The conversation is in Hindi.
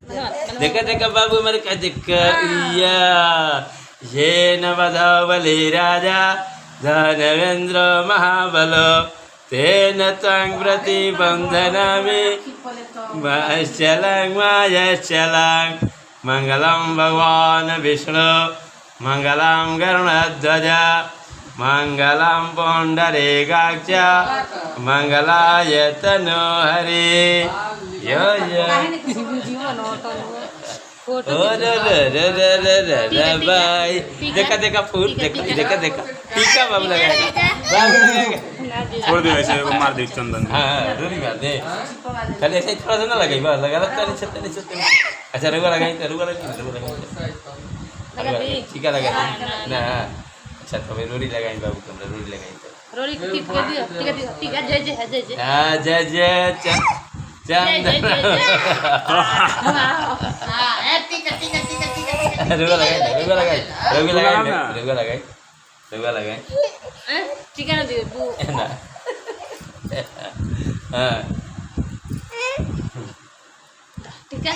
देखा देखा बाबू मेरे का देखा इया ये नवधावली राजा धनवेंद्र महाबलो तेन त्वं प्रतिबन्धनामि माश्चलं मायश्चलं मंगलं भगवान् विष्णु मंगलं गरुडध्वज मंगलं पुण्डरीकाक्ष मंगलाय तनोहरि यो यो भाई देखा देखा फूल देखा देखा देखा टीका बाबू लगाएगा छोड़ दे ऐसे को मार दे चंदन हाँ रोरी मार दे खाली ऐसे थोड़ा सा ना लगाई बस लगा लगता नहीं चलता नहीं चलता अच्छा रुका लगाई टीका लगा ना अच्छा तो रोरी लगाई बाबू तुमने रोरी लगाई तो रोरी टिक कर दियो टिक जय जय जय जय हाँ जय जय चंदन रुका लगाई टिका ना दियो बू ना हाँ टिका